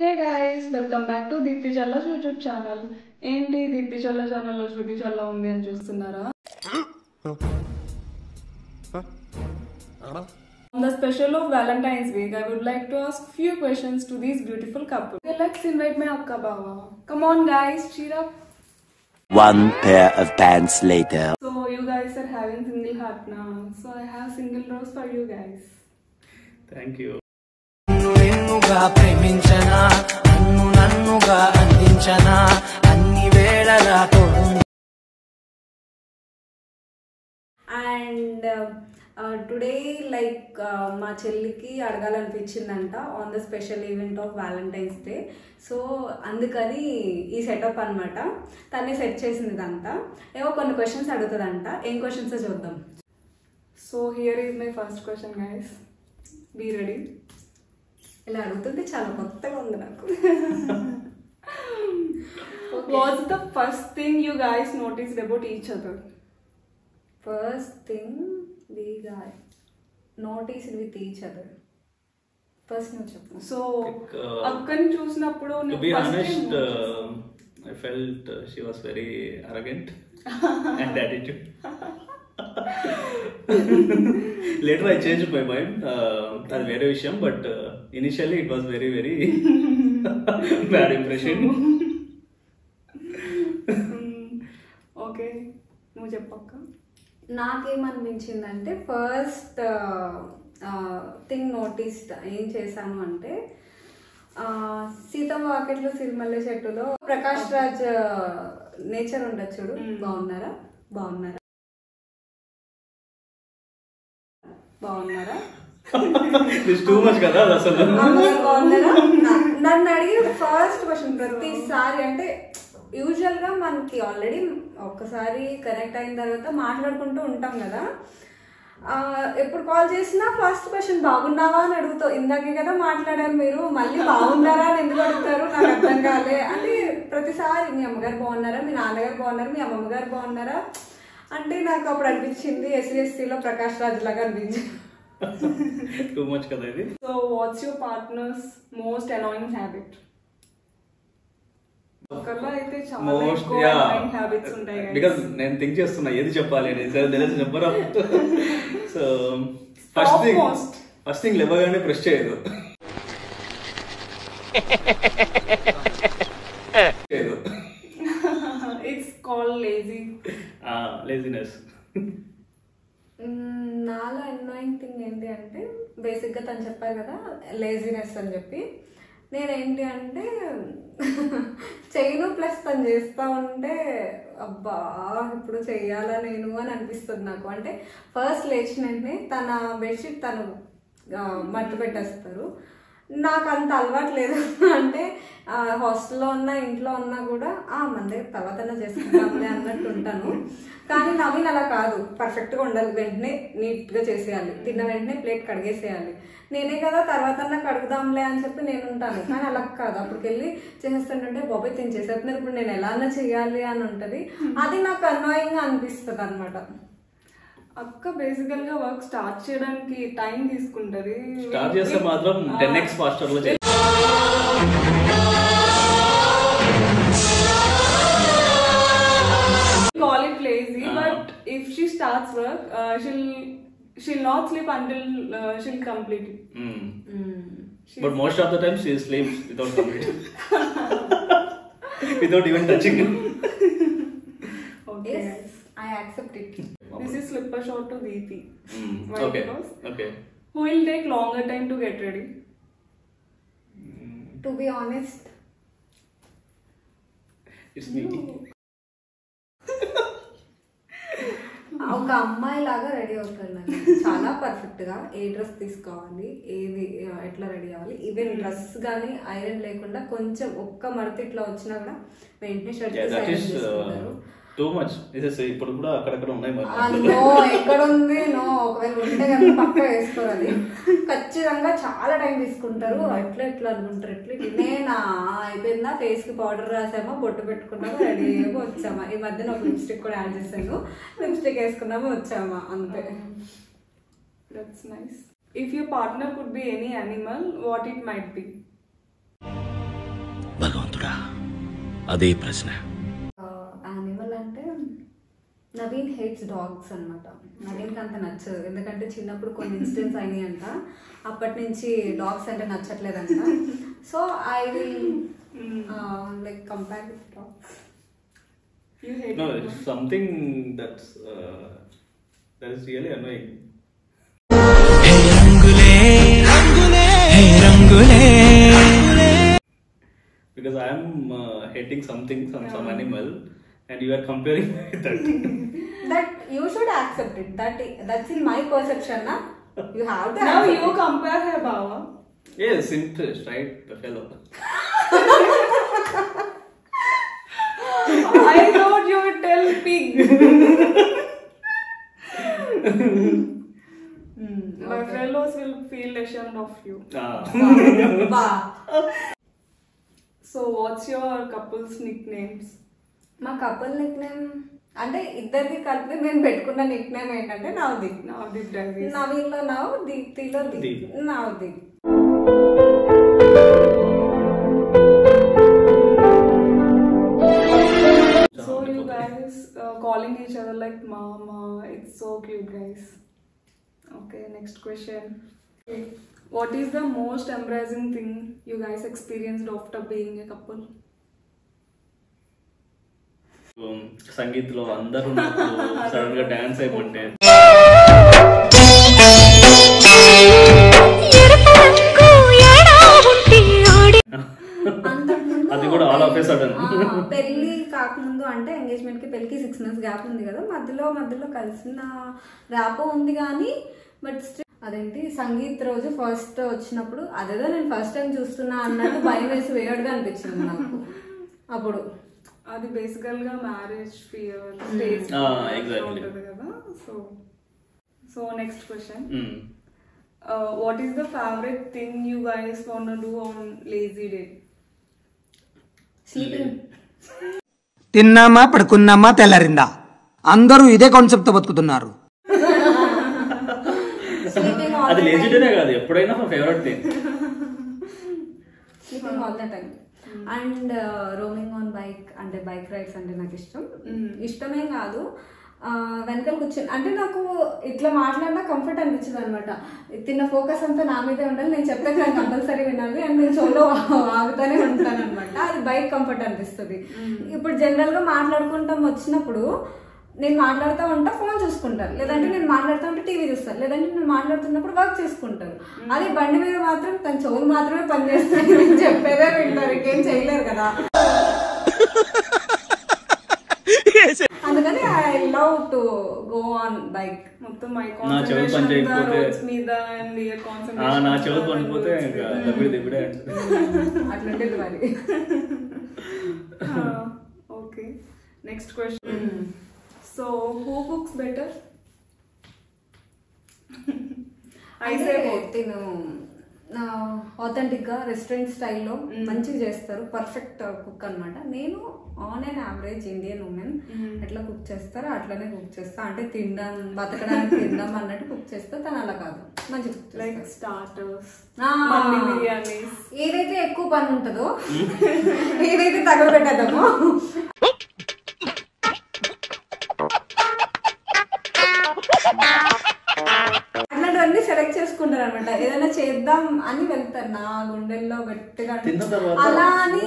Hey guys, welcome back to Deepti Challa's YouTube channel. ఏంటి దీప్తి చల్ల ఛానల్లో శృతి చల్ల ఉంది అని చూస్తున్నారా? On the special of Valentine's week, I would like to ask few questions to these beautiful couple. Okay, let's invite my akka baba. Come on guys, cheer up. One pair of pants later. So you guys are having single heart now. So I have single rose for you guys. Thank you. నిన్నుగా ప్రేమించనా నన్నుగా అందించనా అన్ని వేళలా తోడు. And today like మా చెల్లికి అడగాలనిపించిందంట on the special event of Valentine's day. So అందుకని ఈ setup అనమాట. తనే సెట్ చేసింది ఇదంతా. ఏవో కొన్ని క్వశ్చన్స్ అడుగుతుందంట. ఏం క్వశ్చన్స్ చూద్దాం. So here is my first question guys. Be ready. ఇలా అడుగుతుంటే చాలా కొత్తగా ఉంది నాకు. What's the first thing you guys noticed about each other? First thing we noticed with each other. First నువ్వు చెప్పు. సో అక్కని చూసినప్పుడు To be honest, I felt she was very arrogant and attitude. Later I changed my mind. That's very విషయం, but initially it was very bad impression. Okay, నువ్వు చెప్పక్క. నాకేమనిపించిందంటే first thing noticed ఏం చేశాను అంటే సీతమ్మ వాకిట్లో సిరిమల్లె చెట్టులో ప్రకాష్ రాజ్ నేచర్ ఉండదు చూడు. బాగున్నారా This too much కదా అసలు. బాగున్నారా నన్ను అడిగి ఫస్ట్ క్వశ్చన్ ప్రతిసారి. అంటే యూజువల్ గా మనకి ఆల్రెడీ ఒక్కసారి కనెక్ట్ అయిన తర్వాత మాట్లాడుకుంటూ ఉంటాం కదా. ఎప్పుడు కాల్ చేసినా ఫస్ట్ క్వశ్చన్ బాగున్నావా అని అడుగుతావు. ఇందాకే కదా మాట్లాడారు మీరు, మళ్ళీ బాగున్నారా అని ఎందుకు అడుగుతారు నాకు అర్థం కాలే. అంటే ప్రతిసారి మీ అమ్మగారు బాగున్నారా, మీ నాన్నగారు బాగున్నారా, మీ అమ్మమ్మ గారు బాగున్నారా అంటే నాకు అప్పుడు అనిపించింది ఎస్సీలో ప్రకాష్ రాజ్ లాగా అనిపించింది. Too much కదా ఇది. So what's your partner's most annoying habit? ఒకరిలో అయితే చాలా ఎక్కువ అనాయింగ్ హ్యాబిట్స్ ఉంటాయి బికాజ్ నేను థింక్ చేస్తున్నా ఏది చెప్పాలి అని. Number of. So first thing లేవగానే ప్రెస్ చేయదు. It's called laziness. నాలో అనాయింగ్ థింగ్ ఏంటి అంటే బేసిక్గా తను చెప్పారు కదా లేజినెస్ అని చెప్పి. నేనేంటి అంటే చేయను ప్లస్ తను చేస్తూ ఉంటే అబ్బా ఇప్పుడు చెయ్యాలా నేను అని అనిపిస్తుంది నాకు. అంటే ఫస్ట్ లేచిన వెంటనే తన బెడ్షీట్ తను మట్టు పెట్టేస్తారు. నాకు అంత అలవాటు లేదు. అంటే హాస్టల్లో ఉన్నా ఇంట్లో ఉన్నా కూడా మన దగ్గర తర్వాత చేసుకుంటాంలే అన్నట్టు ఉంటాను. కానీ నవీన్ అలా కాదు, పర్ఫెక్ట్గా ఉండాలి, వెంటనే నీట్గా చేసేయాలి, తిన్న వెంటనే ప్లేట్ కడిగేసేయాలి. నేనే కదా తర్వాత కడుగుదాంలే అని చెప్పి నేను ఉంటాను. కానీ అలా కాదు, అప్పటికెళ్ళి చేసేస్తుంటే బాబాయ్ తిని చేసేస్తున్నారు ఇప్పుడు నేను ఎలా అన్నా చెయ్యాలి అని ఉంటుంది. అది నాకు అన్వాయింగ్గా అనిపిస్తుంది అనమాట. అక్క బేసికల్ గా వర్క్ స్టార్ట్ చేయడానికి టైం తీసుకుంటది. స్టార్ట్ చేస్తే మాత్రం 10x ఫాస్టర్ లో చేయాలి. Call it lazy, but if she starts work, she'll not sleep until she'll complete it. But most of the time she sleeps without completing. Without even touching it. Okay. Yes, I accept it. This is slipper shot to Deepti. Why? Okay. Because Okay. who will take longer time to get ready? To be honest, It's me. ఒక అమ్మాయి లాగా ready అవుతాడు నాకు చాలా perfect గా. ఏ dress తీసుకోవాలి, ఏది ఎట్లా రెడీ అవ్వాలి, ఈవెన్ డ్రెస్ కానీ ఐరన్ లేకుండా కొంచెం ఒక్క మడత ఇట్లా వచ్చినా కూడా వెంటనే షర్ట్ చేసుకుంటారు. Too much. ఇప్పుడు కూడా అక్కడక్కడ ఉన్నాయి మరి. నో ఎక్కడ ఉంది నో. ఒకవేళ ఉంటే కనుక పక్క వేసుకోవాలి. ఖచ్చితంగా చాలా టైం తీసుకుంటారు. ఎట్లా అనుకుంటారు, ఎట్లా నేనా అయిపోయిందా, ఫేస్ కి పౌడర్ రాసామా, బొట్టు పెట్టుకున్నామా, రెడీ అయ్యామో వచ్చామా. ఈ మధ్యన ఒక లిప్స్టిక్ కూడా యాడ్ చేసాను, లిప్స్టిక్ వేసుకున్నామా వచ్చామా అంతే. That's nice. If your partner could be any animal, what it might be? అదే ప్రశ్న. యానిమల్ అంటే నవీన్ హేట్స్ డాగ్స్ అనమాట. నవీన్కి అంత నచ్చదు, ఎందుకంటే చిన్నప్పుడు కొన్ని ఇన్సిడెంట్స్ అయినాయి అంట, అప్పటి నుంచి డాగ్స్ అంటే నచ్చట్లేదంట. So I will like compare with dogs. No, it's something that is really annoying. Because I am hating something, some animal, and you are comparing with that. That you should accept it. That's in my perception, na. You have to. Now accept you it. compare her, Baba. Yes, interest, right? The fellow. I thought you would tell pig. My fellows will feel ashamed of you. Wow. So what's your couple's nicknames? మా couple nickname అంటే ఇద్దరికి కలిపి మేము పెట్టుకున్న nickname ఏంటంటే Navdeep. Navdeep Davis. నవీన్లో నవ్, దీప్తిలో Deep. Navdeep. So you guys calling each other like mama, it's so cute, guys. Okay, next question. Okay. What is the most embarrassing thing you guys experienced after being a couple? సంగీత్లో అందరూ sudden గా dance అయిపోతే అది కూడా all of A sudden. పెళ్లి కాకముందు అంటే engagement కి పెళ్లికి 6 months గ్యాప్ ఉంది కదా, మధ్యలో కలిసిన ర్యాపో ఉంది కానీ బట్ అదేంటి సంగీత్ రోజు ఫస్ట్ వచ్చినప్పుడు అదేదో నేను ఫస్ట్ టైం చూస్తున్నా అన్నట్టు భయం వేసి వేయడ్గా అనిపించింది నాకు అప్పుడు. అది బేసికల్ గా మ్యారేజ్ ఫియర్ ఉంటుంది కదా. So next question, what is the favourite thing you guys want to do on lazy day? Sleeping. తిన్నామా పడుకున్నామా తెల్లారిందా, అందరూ ఇదే కాన్సెప్ట్ తో బతుకుతున్నారు. అది లేజీ డేనే కాదు, ఎప్పుడైనా మా favourite thing. Sleeping all the time. And roaming on bike అంటే బైక్ రైడ్స్ అంటే నాకు ఇష్టమే కాదు, వెనకాల కూర్చొని అంటే నాకు ఇట్లా మాట్లాడినా కంఫర్ట్ అనిపించింది అనమాట. తిన్న ఫోకస్ అంతా నా మీదే ఉండాలి, నేను చెప్పేది నాకు కంపల్సరీ వినాలి అండ్ నేను షోలో ఆగుతానే ఉంటాను అనమాట. అది బైక్ కంఫర్ట్ అనిపిస్తుంది. ఇప్పుడు జనరల్గా మాట్లాడుకుంటాం వచ్చినప్పుడు నేను మాట్లాడుతూ ఉంటా ఫోన్ చూసుకుంటారు, లేదంటే నేను మాట్లాడుతూ ఉంటే టీవీ చూస్తారు, లేదంటే నేను మాట్లాడుతున్నప్పుడు వర్క్ చేసుకుంటారు. అది బండి మీద మాత్రం తన చెవులు మాత్రమే పనిచేస్తాయి, నేను చెప్పేదే వింటారు, ఇంకేం చేయలేరు కదా. అందుకని I love to go on bike. మొత్తం మై కాన్సంట్రేషన్ రోడ్స్ మీద అండ్ యువర్ కాన్సంట్రేషన్ నా చెవులు పనిపోతే దిబ్బడే అట్లుంటది మరి. Okay, next question. So who cooks better? I say both. Authentic గా రెస్టారెంట్ స్టైల్లో మంచిగా చేస్తారు, పర్ఫెక్ట్ కుక్ అనమాట. నేను on and average Indian women ఎట్లా కుక్ చేస్తారో అట్లనే కుక్ చేస్తా. అంటే తినడం బతకడానికి తిందాం అన్నట్టు కుక్ చేస్తా, తను అలా కాదు, మంచి కుక్ లైక్ స్టార్టర్స్, బిర్యానీస్, ఏదైతే ఎక్కువ పని ఉంటుందో ఏదైతే తగలబెట్టేద్దామో అట్లాంటివన్నీ సెలెక్ట్ చేసుకుంటారు అనమాట. ఏదైనా చేద్దాం అని వెళ్తారు నా గుండెల్లో గట్టిగా. అలా అని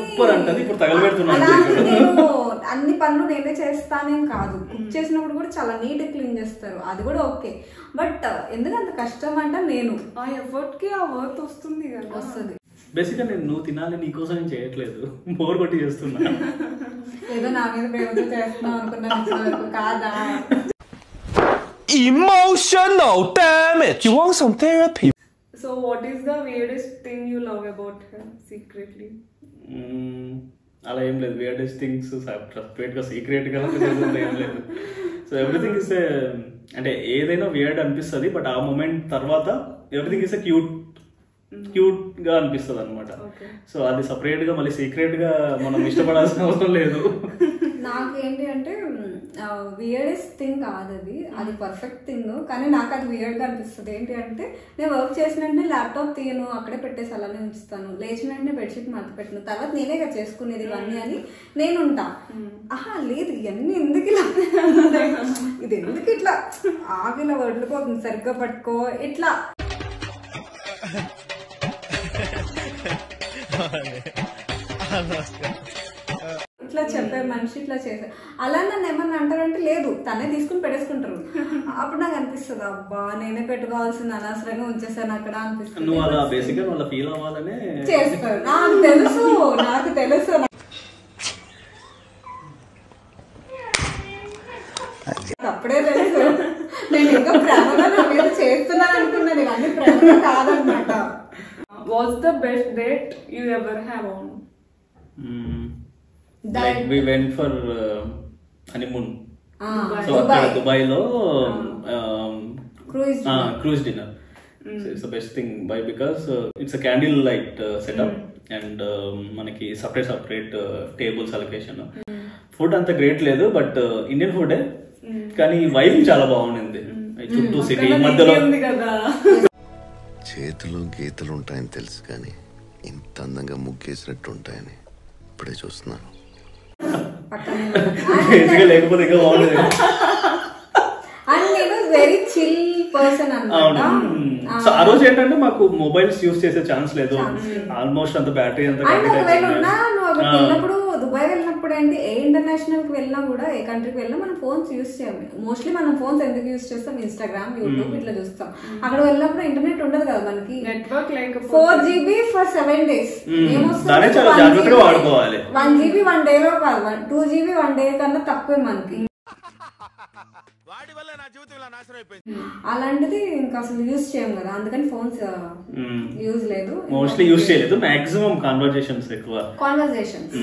నేను అన్ని పనులు నేనే చేస్తానేం కాదు, కుక్ చేసినప్పుడు కూడా చాలా నీట్ క్లీన్ చేస్తారు, అది కూడా ఓకే. బట్ ఎందుకంత కష్టం అంటే నేను ఆ ఎఫర్ట్ కి ఆ వర్త్ వస్తుంది కదా, వస్తుంది. బేసిక్గా నేను నువ్వు తినాలి నీకోసం నేను చేయట్లేదు, బోర్ కొట్టి చేస్తున్నా. ఏదో నా మీద ప్రేమతో చేస్తున్నావు అనుకున్నాను, కాదా? Emotional, damn it! You want some therapy? So what is the weirdest thing you love about her secretly? అలా ఏం లేదు, weirdest things separate గా సీక్రెట్ గా ఏం లేదు. సో ఎవ్రీథింగ్ ఇస్ అంటే ఏదైనా వియర్డ్ అనిపిస్తుంది, బట్ ఆ మూమెంట్ తర్వాత ఎవ్రీథింగ్ ఇస్ క్యూట్ గా అనిపిస్తుంది అనమాట. సో అది సపరేట్ గా మళ్ళీ సీక్రెట్ గా మనం ఇష్టపడాల్సిన అవసరం లేదు. నాకేంటి అంటే వియర్డెస్ట్ థింగ్ కాదు అది పర్ఫెక్ట్ థింగ్, కానీ నాకు అది వియర్డ్గా అనిపిస్తుంది. ఏంటి అంటే నేను వర్క్ చేసిన వెంటనే ల్యాప్టాప్ తీయను, అక్కడే పెట్టేసి అలానే ఉంచుతాను, లేచిన వెంటనే బెడ్షీట్ మడత పెట్టను, తర్వాత నేనే కదా చేసుకునేది ఇవన్నీ అని నేను ఉంటా. లేదు ఇవన్నీ ఎందుకు ఇలా, ఇది ఎందుకు ఇట్లా ఆగిలా వడ్లుకోతుంది, సరిగ్గా పట్టుకో ఇట్లా ఇట్లా చెప్పే మనిషి ఇట్లా చేశారు. అలా నన్ను ఏమన్నా అంటారంటే లేదు, తనే తీసుకుని పెట్టేసుకుంటారు. అప్పుడు నాకు అనిపిస్తుంది అబ్బా నేనే పెట్టుకోవాల్సింది అనవసరంగా ఉంచేసాను అక్కడ అనిపిస్తుంది. చేస్తారు. నాకు తెలుసు అప్పుడే తెలుసు నేను ఇంకా ప్రేమగా నా మీద చేస్తున్నాను అనుకున్నాను, ఇవన్నీ ప్రేమ కాదనమాట. What's the best date you ever have on? Like we went for honeymoon. So Dubai lo cruise dinner. So it's the best thing. Why? Because it's a candle light setup and manaki separate tables allocation. Food anta great ledu, but Indian food కానీ vibe చాలా బాగుంది. చుట్టూ city మధ్యలో చేతులు గీతలు ఉంటాయని తెలుసు, కానీ ఇంత అందంగా ముగ్గేసినట్టు ఉంటాయని ఇప్పుడే చూస్తున్నాను. లేకపోతే ఇంకా బాగుండేది. వెరీ చిల్ పర్సన్ అన్నమాట. సో ఆ రోజు ఏంటంటే మాకు మొబైల్స్ యూజ్ చేసే ఛాన్స్ లేదు, ఆల్మోస్ట్ అంత బ్యాటరీ అంతా. వెళ్ళినప్పుడు దుబాయ్ వెళ్ళినప్పుడు ఏంటి, ఏ ఇంటర్నేషనల్ కి వెళ్ళినా కూడా ఏ కంట్రీకి వెళ్ళినా మనం ఫోన్స్ యూజ్ చేయాలి. మోస్ట్లీ మనం ఫోన్స్ ఎందుకు యూజ్ చేస్తాం, ఇన్స్టాగ్రామ్ యూట్యూబ్ ఇట్లా చూస్తాం. అక్కడ వెళ్ళినప్పుడు ఇంటర్నెట్ ఉండదు కదా మనకి, నెట్వర్క్ లేక 4GB for 7 days. 1GB 1 day లో కాదు, 2GB 1 day కన్నా తక్కువే మనకి. అలాంటిది ఇంకా అసలు యూజ్ చేయం కదా, అందుకని ఫోన్స్ యూజ్ లేదు, మోస్ట్లీ యూజ్ చేయలేదు. మాక్సిమం కాన్వర్జేషన్స్ ఎక్కువ, కాన్వర్జేషన్స్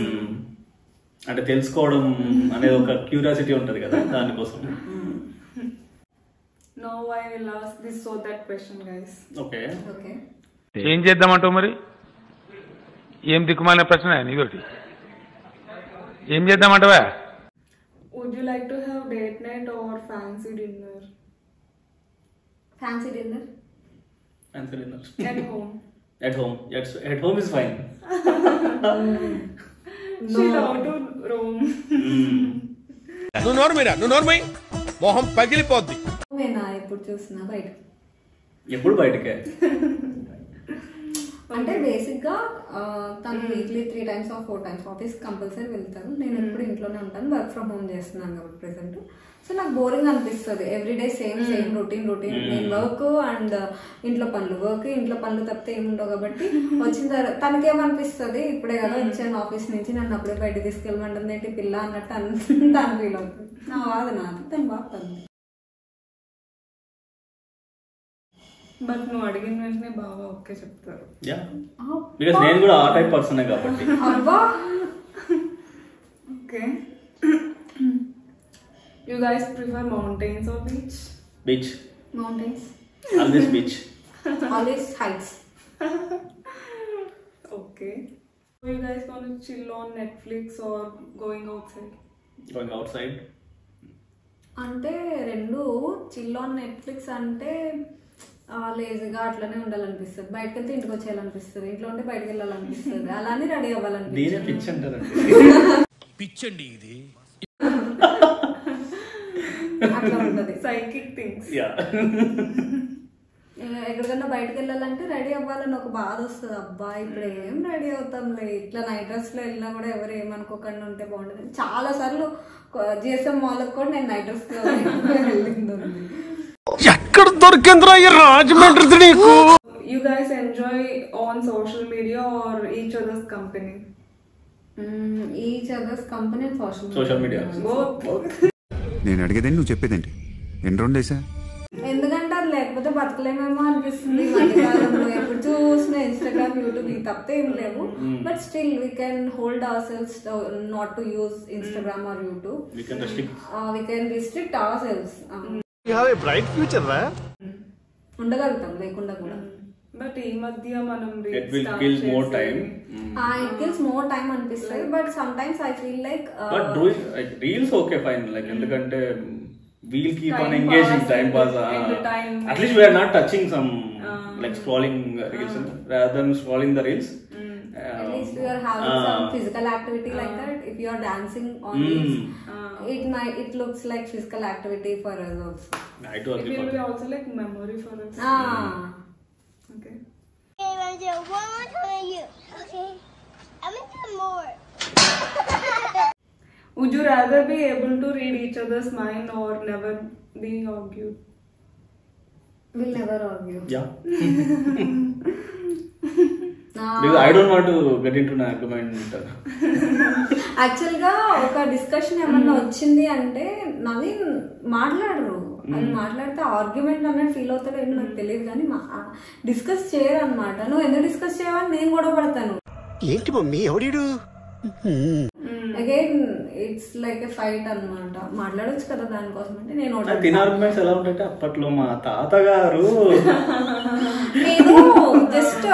అంటే తెలుసుకోవడం అనేది ఒక క్యూరియాసిటీ ఉంటది కదా, దానికోసం. Now I will ask this so that question, guys. Okay. ఏం చేద్దామంటావు మరి? ఏం దిక్కుమాలిన ప్రశ్న నీతోటి, ఏం చేద్దామంటావా? Would you like to have date night or fancy dinner? Fancy dinner. Fancy dinner. At home. At home. Yes, at home is fine. She love to roam. నువ్వు నోర్మై మొహం పగిలిపోద్ది. నేనా ఎప్పుడు చూసినా బయట, ఎప్పుడు బయటకే. అంటే బేసిక్ గా తను weekly 3 times or 4 times office compulsory వెళ్తారు. నేను ఎప్పుడు ఇంట్లోనే ఉంటాను, వర్క్ ఫ్రమ్ హోమ్ చేస్తున్నాను కాబట్టి ప్రెసెంట్. సో నాకు బోరింగ్ అనిపిస్తుంది ఎవ్రీడే సేమ్ రొటీన్. నేను వర్క్ అండ్ ఇంట్లో పనులు తప్పితే ఏముండవు కాబట్టి వచ్చిన తర్వాత తనకేమనిపిస్తుంది, ఇప్పుడే కదా వచ్చాను ఆఫీస్ నుంచి, నన్ను అప్పుడే బయట తీసుకెళ్ళమంటుంది ఏంటి పిల్ల అన్నట్టు తను ఫీల్ అవుతుంది. నా బాధ నాది, తను బాగుంది. బట్ నువ్వు అడిగిన వెంటనే బాగా ఓకే చెప్తారు. బికాజ్ నేను కూడా ఆ టైప్ పర్సన్ కాబట్టి. Okay. You guys prefer mountains or beach? Beach. Mountains. Always beach. Always heights. Okay. So you guys want to chill on Netflix or going outside? Going outside. అంటే రెండు. Chill on Netflix అంటే లేజీగా అట్లనే ఉండాలనిపిస్తుంది, బయటకు వెళ్తే ఇంటికి వచ్చేయాలనిపిస్తుంది, ఇంట్లో ఉంటే బయటకు వెళ్ళాలనిపిస్తుంది, అలానే రెడీ అవ్వాలనిపిస్తుంది. పిచ్చండి ఇది. అట్లా ఉంటది సైకిక్ థింగ్స్. ఎక్కడికన్నా బయటకు వెళ్ళాలంటే రెడీ అవ్వాలని ఒక బాధ వస్తుంది. అబ్బా ఇప్పుడు ఏం రెడీ అవుతాంలే, ఇట్లా నైట్ డ్రెస్ లో వెళ్ళినా కూడా ఎవరు ఏమనుకోకుండా ఉంటే బాగుంటుంది. చాలా సార్లు జిఎస్ఎం మాల్కి కూడా నేను నైట్ డ్రెస్ లో వెళ్ళింది. ఎక్కడ దొరికిందిరా ఈ రాజమండ్రి నీకు? You guys enjoy on social media or each other's company? Each other's company and social media. Both. నేను అడిగేదని నువ్వు చెప్పేదేంటి? ఎన్ని రౌండ్ వేసా? ఎందుకంటే అది లేకపోతే బతకలేమేమో అనిపిస్తుంది మధ్యకాలంలో. ఎప్పుడు చూసినా ఇన్స్టాగ్రామ్ యూట్యూబ్ ఇవి తప్పితే ఏం లేవు. But still we can hold our cells not to use Instagram or YouTube. We can restrict our cells. Bright future రా, ఉండగలుగుతాం లేకుండా కూడా. బట్ ఈ మధ్య మనం It will kill more time. It kills more time అనిపిస్తుంది. But some times I feel like But doing like reels okay fine. Like ఎందుకంటే we'll keep on engaging time pass. At least we are not touching some like scrolling reels rather than scrolling the reels. At least we are having some physical activity like that. If you are dancing on reels, it looks like physical activity for us also. I do agree. It will be also like memory for us. Okay. I'm gonna do one more time at you. Okay. I'm gonna do more. Would you rather be able to read each other's mind or never be argued? We'll never argue. Yeah. Because I don't want to get into an argument. Actual గా ఒక discussion ఏమన్నా వచ్చింది అంటే నవీన్ మాట్లాడరు. అది మాట్లాడితే argument అన్నట్టు feel అవుతాడో ఏంటో నాకు తెలియదు, కానీ డిస్కస్ చేయరు అనమాట. నువ్వు ఎందుకు డిస్కస్ చేయవని నేను గొడవ పడతాను. ఏంటి మమ్మీ ఎవడు again it's like a fight అన్నమాట. మాట్లాడొచ్చు కదా దానికోసం అంటే నేను తిన ఆర్గ్యుమెంట్స్ ఎలా ఉంటాయంటే అప్పట్లో మా తాతగారు నేను జస్ట్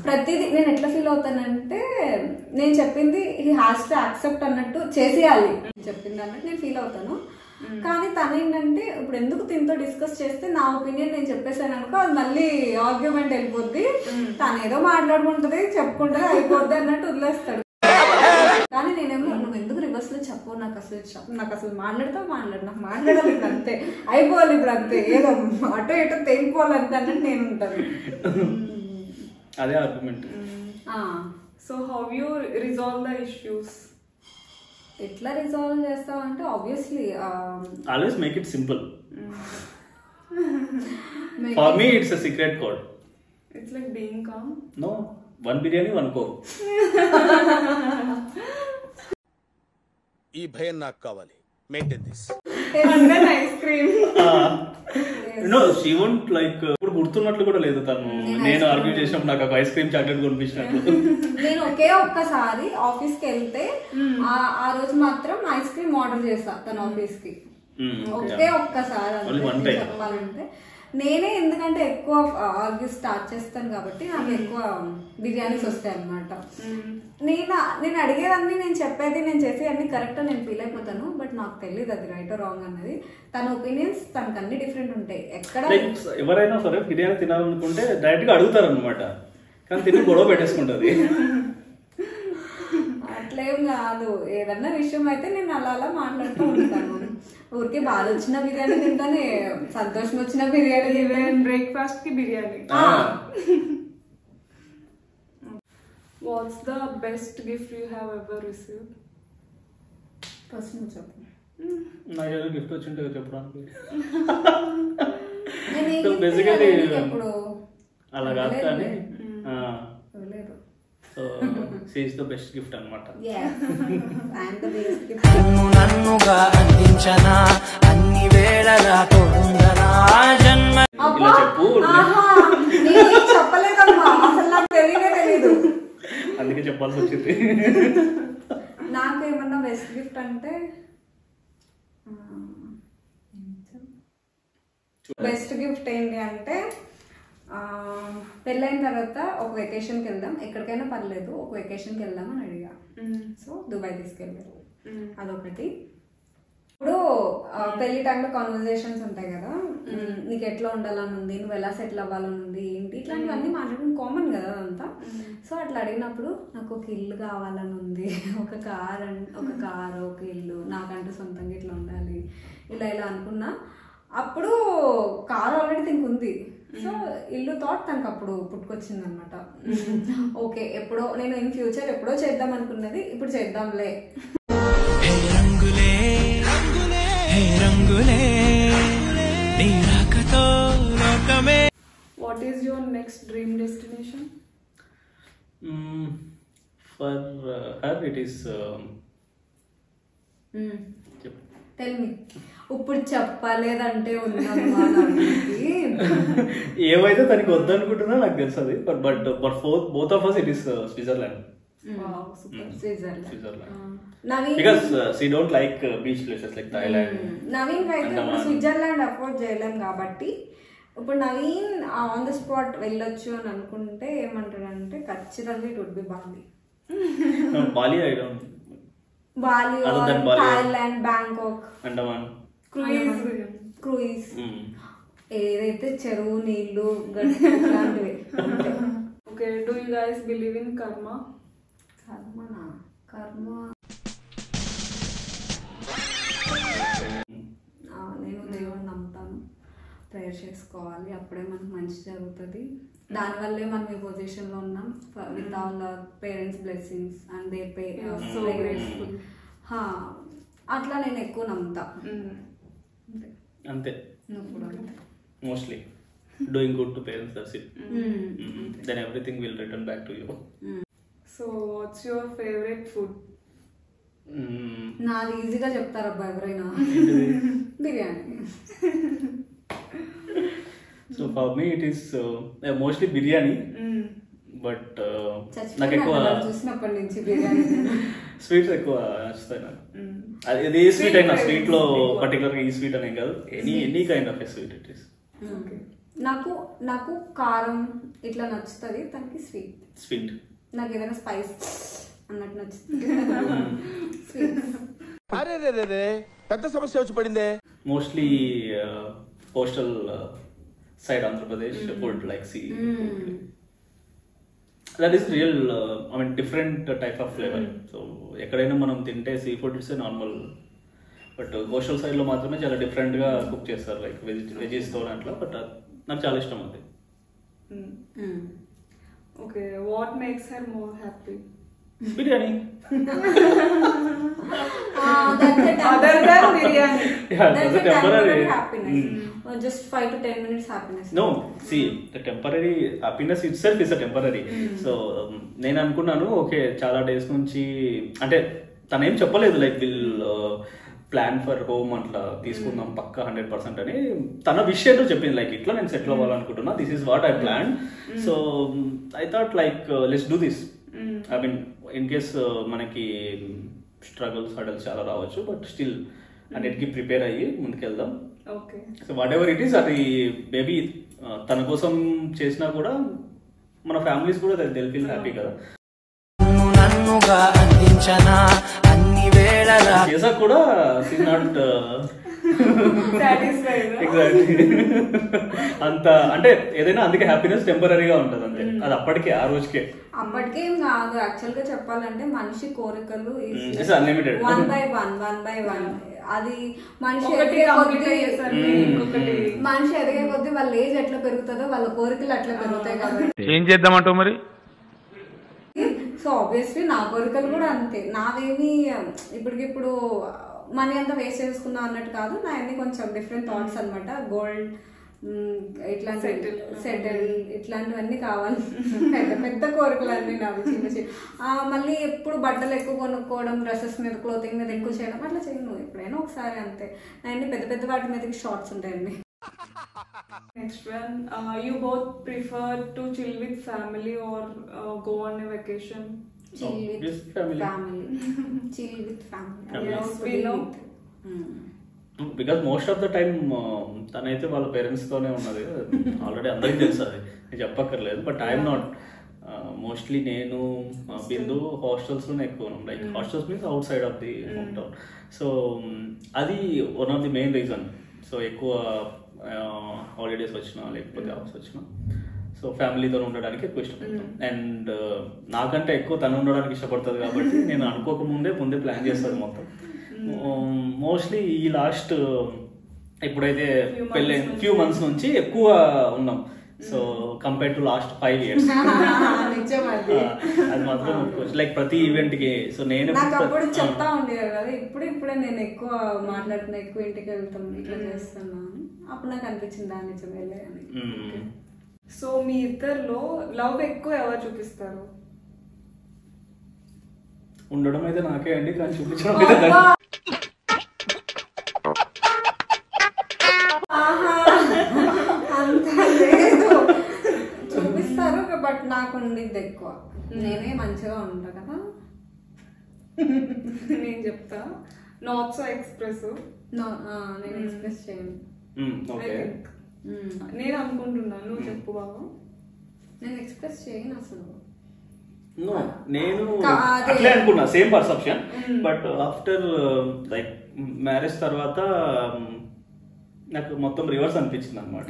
ప్రతిదీ నేను ఎట్లా ఫీల్ అవుతానంటే నేను చెప్పింది హీ హ్యాస్ టు యాక్సెప్ట్ అన్నట్టు చేసేయాలి చెప్పింది అన్నట్టు నేను ఫీల్ అవుతాను. కానీ తను ఏంటంటే ఇప్పుడు ఎందుకు దీంతో డిస్కస్ చేస్తే నా ఒపీనియన్ నేను చెప్పేసాను అనుకో అది మళ్ళీ ఆర్గ్యుమెంట్ వెళ్ళిపోద్ది. తను ఏదో మాట్లాడుకుంటది చెప్పుకుంటది అయిపోద్ది అన్నట్టు వదిలేస్తాడు. కానీ నేనేమో నువ్వు ఎందుకు రివర్స్ లో చెప్పు, నాకు అసలు మాట్లాడు, నాకు మాట్లాడాలి ఇప్పుడు అంతే, అయిపోవాలి ఇప్పుడు అంతే, ఏదో అటో ఇటో తేలిపోవాలి అంతే అన్నట్టు నేను ఉంటాను. అదే argument. So how you resolve the issues? ఎట్లా రిజాల్వ్ చేస్తావు అంటే obviously always make it simple. For me it's a secret code. It's like being calm. No, one biryani, one coke. ఈ భయం నాకు కావాలి. Maintain this. Ice cream. No, she won't like ఇప్పుడు గుర్తున్నట్లు కూడా లేదు తను. నేను ఆర్గ్యూ చేసినప్పుడు నాకు ఒక ఐస్ క్రీమ్ చాక్లెట్ కొనిపించినట్లు. నేను ఒక్కసారి ఆఫీస్ కి వెళ్తే ఆ రోజు మాత్రం ఐస్ క్రీమ్ ఆర్డర్ చేస్తా తన ఆఫీస్ కి. ఒక్కసారి చెప్పాలంటే నేనే, ఎందుకంటే ఎక్కువ ఆర్గ్యూ స్టార్ట్ చేస్తాను కాబట్టి నాకు ఎక్కువ బిర్యానీస్ వస్తాయి అన్నమాట. నేను అడిగేదన్నీ నేను చెప్పేది నేను చేసే అన్ని కరెక్ట్ నేను ఫీల్ అయిపోతాను. బట్ నాకు తెలియదు అది రైట్ రాంగ్ అన్నది. తన ఒపీనియన్స్ తనకు అన్ని డిఫరెంట్ ఉంటాయి. ఎక్కడ ఎవరైనా సరే బిర్యానీ తినాలనుకుంటే డైరెక్ట్ గా అడుగుతారు అనమాట, కానీ తిని గొడవ పెట్టేసుకుంటది. అట్లేం కాదు, ఏదన్నా విషయం అయితే నేను అలా మాట్లాడుతూ ఉంటాను. ఊరికి బాధ వచ్చిన బిర్యానీ తింటాను, సంతోషం వచ్చిన బిర్యానీ, బ్రేక్ఫాస్ట్ కి biryani. What's the best gift you have ever received? First నువ్వు చెప్పు. నాకు ఏదో గిఫ్ట్ వచ్చింటే చెప్పడానికి బేసికలీ అలా కాదు కానీ so she is the best gift అన్నమాట. నన్నుగా అందించనా అన్ని వేళలా తోడుందనా జన్మ. ఇలా చెప్పు. చెప్పలేదమ్మా, అసలు నాకు తెలీదు. అందుకే చెప్పాల్సి వచ్చింది. నాకేమన్నా బెస్ట్ గిఫ్ట్ అంటే బెస్ట్ గిఫ్ట్ ఏంటి అంటే పెళ్ళైన తర్వాత ఒక వెకేషన్కి వెళ్దాం, ఎక్కడికైనా పర్లేదు ఒక వెకేషన్కి వెళ్దాం అని అడిగా. సో దుబాయ్ తీసుకెళ్ళారు, అదొకటి. ఇప్పుడు పెళ్లి టైంలో కాన్వర్జేషన్స్ ఉంటాయి కదా, నీకు ఎట్లా ఉండాలని ఉంది, నువ్వు ఎలా సెటిల్ అవ్వాలని ఉంది, ఏంటి ఇట్లాంటివన్నీ మాట్లాడడం కామన్ కదా అదంతా. సో అట్లా అడిగినప్పుడు నాకు ఒక ఇల్లు కావాలని ఉంది, ఒక కారు ఒక ఇల్లు నాకంటూ సొంతంగా ఇట్లా ఉండాలి ఇలా అనుకున్నా. అప్పుడు కారు ఆల్రెడీ దీనికి ఉంది. సో ఇల్లు థాట్ తనకు అప్పుడు పుట్టుకొచ్చింది అనమాట. ఓకే, ఎప్పుడో నేను ఇన్ ఫ్యూచర్ ఎప్పుడో చేద్దాం అనుకున్నది ఇప్పుడు చేద్దాంలే. What is your next dream destination? For her it is Tell me. ఇప్పుడు చెప్పలేదంటే ఏమైతే తనకి వద్దనుకుంటున్నా నాకు తెలుస్తుంది. But both of us it is Switzerland. Wow, super. Switzerland. Because she don't like beach places like Thailand. Naveen అయితే స్విట్జర్లాండ్ అఫోర్డ్ చేయలేం కాబట్టి ఇప్పుడు Naveen on the spot వెళ్ళొచ్చు అని అనుకుంటే ఏమంటాడంటే ఖచ్చితంగా it would be Bali. Bali I don't Bali Other than Bali. Thailand, Bangkok, Andaman cruise ఏదైతే చెరువు నీళ్లు గడ్డి ఇట్లాంటివి. Okay, do you guys believe in karma? కర్మ నేను దేవుడిని నమ్ముతాను. ప్రేయర్ చేసుకోవాలి, అప్పుడే మనకు మంచి జరుగుతుంది. దానివల్లే మనం ఈ పొజిషన్లో ఉన్నాం with all parents blessings and they pay so grateful. అట్లా నేను ఎక్కువ నమ్ముతా. అంతే, నువ్వు కూడా అంతే. Mostly doing good to parents, that's it. Then everything will return back to you. So what's your favourite food? నాది ఈజీగా చెప్తారు అబ్బా ఎవరైనా. Biryani. So for me it is mostly biryani. But నాకు ఎక్కువ చూసినప్పటి నుంచి బిర్యానీ. స్వీట్స్ ఎక్కువ నచ్చుతాయి నాకు. అది ఏ స్వీట్ అయినా, స్వీట్ లో పర్టికులర్ ఈ స్వీట్ అనే కాదు, any kind of a sweet it is. నాకు కారం ఇట్లా నచ్చుతుంది, తనకి స్వీట్. నాకు ఏదైనా స్పైస్ అన్నట్టు నచ్చుతుంది. పెద్ద సమస్య వచ్చి పడిందే. Mostly coastal side Andhra Pradesh food like see that is real, I mean different type of flavour. So ఎక్కడైనా మనం తింటే seafood it's normal, but coastal side లో మాత్రమే చాలా డిఫరెంట్ గా కుక్ చేస్తారు, లైక్ వెజీస్ తో అట్లా. బట్ నాకు చాలా ఇష్టం అది. Okay, what makes her more happy? Biryani. Other than biryani. Yeah, that's a temporary happiness. Just 5 to 10 minutes happiness. No, see, the temporary happiness itself is a temporary. So నేను అనుకున్నాను okay చాలా days నుంచి, అంటే తనేం చెప్పలేదు like will plan for home అట్లా తీసుకుందాం పక్కా 100% అని. తన విషయంలో చెప్పింది లైక్ ఇట్లా నేను సెటిల్ అవ్వాలనుకుంటున్నా, this is what I plan. So I thought like let's do this. I mean in case మనకి స్ట్రగుల్స్ హడల్స్ చాలా రావచ్చు, బట్ స్టిల్ అన్నిటికీ ప్రిపేర్ అయ్యి ముందుకెళ్దాం. So whatever it is, అది మేబీ తన కోసం చేసినా కూడా మన ఫ్యామిలీస్ కూడా దే ఫీల్ హ్యాపీ కదా. నన్నుగా అందించనా అన్ని వేళలా చేసా కూడా నాట్ ఎగ్జాక్ట్లీ అంత, అంటే ఏదైనా అందుకే హ్యాపీనెస్ టెంపరీగా ఉంటుంది అంతే, అది అప్పటికే ఆ రోజుకే. అప్పటికేం కాదు, యాక్చువల్ గా చెప్పాలంటే మనిషి కోరికలు అన్లిమిటెడ్, 1 by 1. అది మనిషి ఎదిగే కొద్దీ వాళ్ళ ఏజ్ ఎట్లా పెరుగుతుందో వాళ్ళ కోరికలు అట్లా పెరుగుతాయి కాబట్టి ఏం చేద్దామంటావు మరి. సో ఆబ్వియస్లీ నా కోరికలు కూడా అంతే. నావేమి ఇప్పటికిప్పుడు మనీ అంతా వేస్ట్ చేసుకుందాం అన్నట్టు కాదు, నా అన్ని కొంచెం డిఫరెంట్ థాట్స్ అనమాట. గోల్డ్ ఇట్లాంటి సెటిల్ ఇట్లాంటివన్నీ కావాలి. పెద్ద కోరికలు అన్నీ నావి చిన్న మళ్ళీ ఎప్పుడు బట్టలు ఎక్కువ కొనుక్కోవడం, డ్రెస్సెస్ మీద క్లోతింగ్ మీద ఎక్కువ చేయడం అట్లా చేయను, ఎప్పుడైనా ఒకసారి అంతే. అన్ని పెద్ద వాటి మీదకి షార్ట్స్ ఉంటాయండి. Next one, you both prefer to chill with family or go on a vacation? Chill with family. Chill with family. Yes, we know. Because most of the time తనైతే వాళ్ళ పేరెంట్స్ తోనే ఉన్నది, ఆల్రెడీ అందరికీ తెలుసు, అది నేను చెప్పక్కర్లేదు. బట్ ఐఎమ్ నాట్, మోస్ట్లీ నేను బిందు హాస్టల్స్ లోనే ఎక్కువ ఉన్నాం. Like hostels means outside of the hometown. So అది one of the main reason. So ఎక్కువ హాలిడేస్ వచ్చినా లేకపోతే ఆఫ్స్ వచ్చినా సో ఫ్యామిలీతో ఉండడానికి ఎక్కువ ఇష్టపడతాం. అండ్ నాకంటే ఎక్కువ తను ఉండడానికి ఇష్టపడుతుంది కాబట్టి నేను అనుకోకముందే ప్లాన్ చేస్తుంది మొత్తం. మోస్ట్లీ ఈ లాస్ట్ ఎప్పుడైతే పెళ్ళి ఫ్యూ మంత్స్ నుంచి ఎక్కువ ఉన్నాం. So compare to last 5 years అది మాత్రం లైక్ ప్రతి ఈవెంట్ కి. సో నేను అప్పుడు చెప్తా ఉండేది కదా, ఇప్పుడే నేను ఎక్కువ మాట్లాడుతున్నా, ఎక్కువ ఇంటికి వెళ్తాం ఇట్లా చేస్తున్నా, అప్పుడు నాకు అనిపించింది దాని నిజమేలే అని. సో మీ ఇద్దరిలో లవ్ ఎక్కువ ఎవరు చూపిస్తారు? ఉండడం అయితే నాకే అండి, కానీ చూపించడం అయితే అంత లేదు, చూపిస్తారు బట్ నాకు ఉండిద్ది ఎక్కువ. నేనే మంచిగా ఉంటా కదా. నేను చెప్తా, నాట్ సో ఎక్స్ప్రెసివ్. నేను ఎక్స్ప్రెస్ చేయను. నేను అనుకుంటున్నాను, నువ్వు చెప్పు బాబా. నేను ఎక్స్ప్రెస్ చేయను అసలు. నో, నేను అట్లే అనుకున్నా, same perception. But after like marriage తర్వాత నాకు మొత్తం రివర్స్ అనిపించింది అనమాట.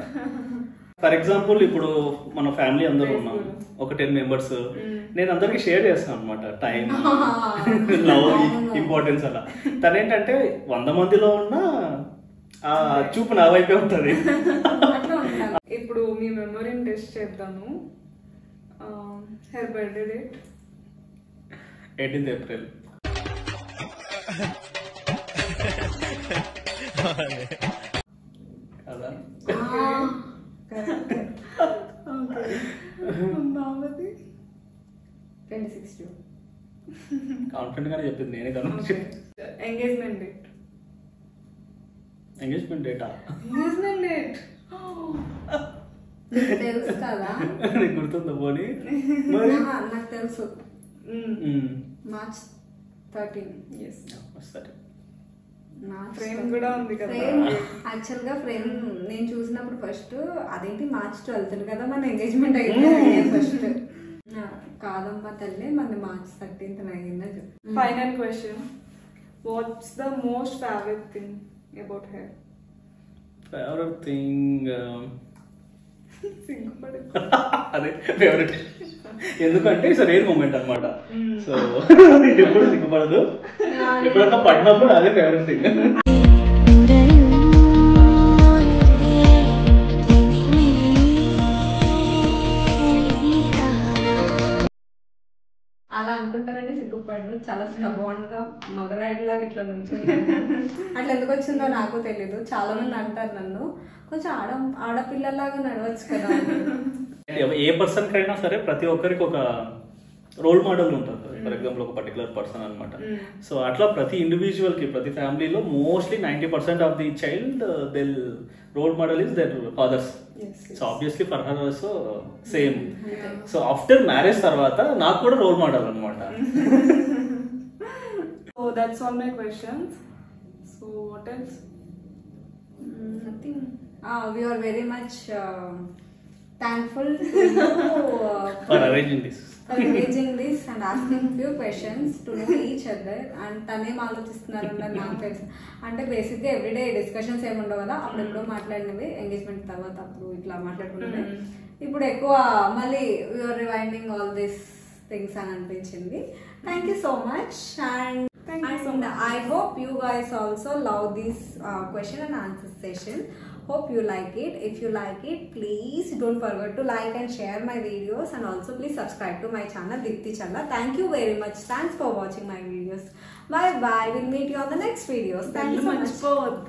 ఫర్ ఎగ్జాంపుల్ ఇప్పుడు మన ఫ్యామిలీ అందరూ ఉన్నాం, ఒక 10 members. నేను అందరికి షేర్ చేస్తాను అనమాట టైం, లవ్, ఇంపార్టెన్స్ అలా. తనేంటంటే 100 మందిలో ఉన్న ఆ చూపు నా వైపే ఉంటుంది. ఇప్పుడు మీ మెమరీని టెస్ట్ చేద్దాము. Her birthday date 18th April. కదా? బాబాది 26 June. కాన్ఫిడెంట్ గానే చెప్పింది, నేనే కనుక. Engagement date. Engagement data? Engagement date తెలుసు కదా, నీకు గుర్తుందా పోనీ? నాకు తెలుసు. March 13. ఎస్. సరే, ఫ్రేమ్ కూడా ఉంది కదా. యాక్చువల్ గా ఫ్రేమ్ నేను చూసినప్పుడు ఫస్ట్ అదేంటి March 12th కదా మన ఎంగేజ్మెంట్ అయింది ఫస్ట్. కాదమ్మా తల్లి, మన March 13th అయిందని చెప్పి. Final question, what's the most favourite thing about her? Favourite thing సింగుపడే అదే ఫేవరెట్. ఎందుకంటే ఇట్స్ రేర్ మూమెంట్ అనమాట. సో ఎప్పుడు సిగ్గుపడదు, ఎప్పుడన్నా పడినప్పుడు అదే ఫేవరెట్ థింగ్. అలా అనుకుంటారండి, సిగ్గుపడను. చాలా బాగుండగా మగరాయిలాగా ఇట్లా నుంచి అట్లా ఎందుకు వచ్చిందో నాకు తెలీదు. చాలా మంది అంటారు నన్ను, కొంచెం ఆడపిల్లలాగా నడవచ్చు కదా. ఏ పర్సన్ కైనా సరే ప్రతి ఒక్కరికి ఒక రోల్ మోడల్ ఉంటుంది. ఫర్ ఎగ్జాంపుల్ ఒక పర్టికులర్ పర్సన్ అనమాట. సో అట్లా ప్రతి ఇండివిజువల్ కి, ప్రతి ఫ్యామిలీలో mostly 90% of the child their role model is their fathers. So obviously for her also same. So after marriage తర్వాత నాకు కూడా రోల్ మోడల్ అనమాట. So that's all my questions. So what else? Nothing. We are very much thankful to you for arranging this and asking few questions to know each other. And తనేం ఆలోచిస్తున్నారు నాకు తెలుసు. అంటే బేసిక్గా ఎవ్రీడే డిస్కషన్స్ ఏమి ఉండవు కదా, అప్పుడెప్పుడో మాట్లాడినవి ఎంగేజ్మెంట్ తర్వాత అప్పుడు ఇట్లా మాట్లాడుకున్నవి. ఇప్పుడు ఎక్కువ మళ్ళీ you are rewinding all this things అని అనిపించింది. Thank you so much. And I hope you guys also love this question and answer session. Hope you like it. If you like it, please don't forget to like and share my videos, and also please subscribe to my channel Dipti Challa. Thank you very much. Thanks for watching my videos. Bye bye. We'll meet you on the next videos. Thank you so much.